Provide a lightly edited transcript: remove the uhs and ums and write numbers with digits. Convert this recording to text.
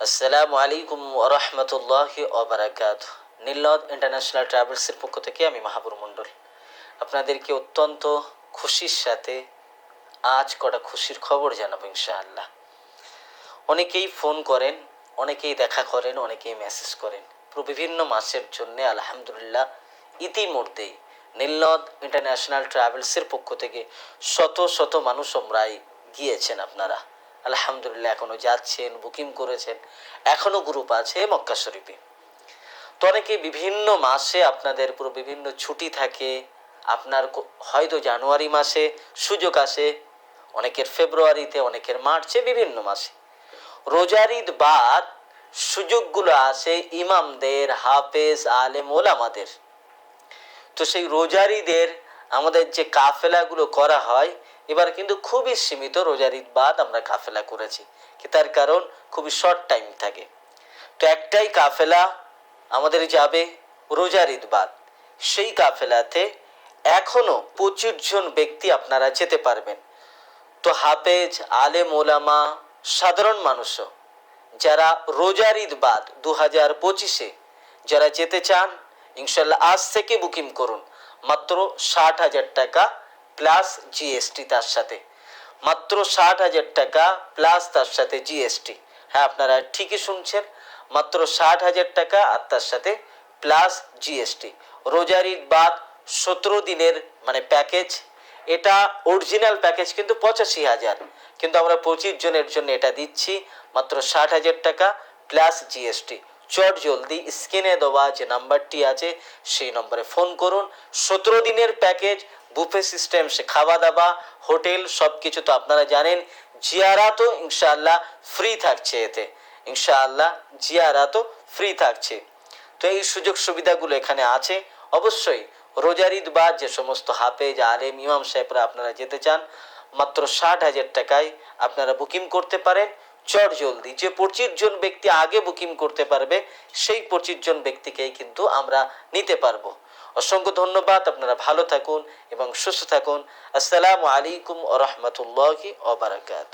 আসসালামু আলাইকুম ওয়া রাহমাতুল্লাহি ওয়া বারাকাতুহু। নীলনদ ইন্টারন্যাশনাল ট্রাভেলসের পক্ষ থেকে আমি মাহাবুর মণ্ডল আপনাদেরকে অত্যন্ত খুশির সাথে আজ কটা খুশির খবর জানাবো ইনশাআল্লাহ। অনেকেই ফোন করেন, অনেকেই দেখা করেন, অনেকেই মেসেজ করেন বিভিন্ন মাসের জন্য। আলহামদুলিল্লাহ ইতিমধ্যেই নীলনদ ইন্টারন্যাশনাল ট্রাভেলসের পক্ষ থেকে শত শত মানুষ ওমরায় গিয়েছেন। আপনারা আলহামদুলিল্লাহ এখনো যাচ্ছেন, বুকিং করেছেন, এখনো গ্রুপ আছে মক্কা শরীফে। তো অনেকে বিভিন্ন মাসে আপনাদের পুরো বিভিন্ন ছুটি থাকে। আপনার হয়তো জানুয়ারি মাসে সুযোগ আসে, অনেকের ফেব্রুয়ারিতে, অনেকের মার্চে, বিভিন্ন মাসে। রোজার ঈদ বাদ সুযোগগুলো আসে ইমামদের, হাফেজ, আলেম, ওলামাদের। তো সেই রোজার ঈদের আমাদের যে কাফেলাগুলো করা হয়, এবার কিন্তু খুবই সীমিত রোজার ঈদ বাদ আমরা কাফেলা করেছি, কি তার কারণ খুবই শর্ট টাইম থাকে। তো একটাই কাফেলা আমাদের যাবে রোজার ঈদ বাদ। সেই কাফেলাতে এখনো 25 জন ব্যক্তি আপনারা যেতে পারবেন। তো হাফেজ, আলেম, ওলামা, সাধারণ মানুষও যারা রোজার ঈদ বাদ 2025-এ যারা যেতে চান, ইনশাল্লাহ আজ থেকে বুকিং করুন। মাত্র 60,000 টাকা প্লাস জিএসটি তার সাথে, মাত্র 60,000 টাকা প্লাস তার সাথে জিএসটি। হ্যাঁ, আপনারা ঠিকই শুনছেন, মাত্র 60,000 টাকা আর তার সাথে প্লাস জিএসটি। রোজার ঈদ বাদ 17 দিনের মানে প্যাকেজ। এটা অরিজিনাল প্যাকেজ কিন্তু 85,000, কিন্তু আমরা 25 জনের জন্য এটা দিচ্ছি মাত্র 60,000 টাকা প্লাস জিএসটি। চট জলদি স্ক্রিনে দেওয়া যে নাম্বারটি আছে সেই নম্বরে ফোন করুন। 17 দিনের প্যাকেজ, বুফে সিস্টেম, সে খাওয়া দাওয়া, হোটেল সব কিছু তো আপনারা জানেন। জিয়ারাতও ইনশাআল্লাহ ফ্রি থাকছে এতে, ইনশাআল্লাহ জিয়ারাতও ফ্রি থাকছে। তো এই সুযোগ সুবিধাগুলো এখানে আছে। অবশ্যই রোজার ঈদ বাদ যে সমস্ত হাফেজ, আলেম, ইমাম সাহেবরা আপনারা যেতে চান, মাত্র 60,000 টাকায় আপনারা বুকিং করতে পারেন। চট জলদি যে 25 জন ব্যক্তি আগে বুকিং করতে পারবে সেই 25 জন ব্যক্তিকেই কিন্তু আমরা নিতে পারবো। অসংখ্য ধন্যবাদ। আপনারা ভালো থাকুন এবং সুস্থ থাকুন। আসসালামু আলাইকুম ওয়া রাহমাতুল্লাহি ওয়া বারাকাতুহু।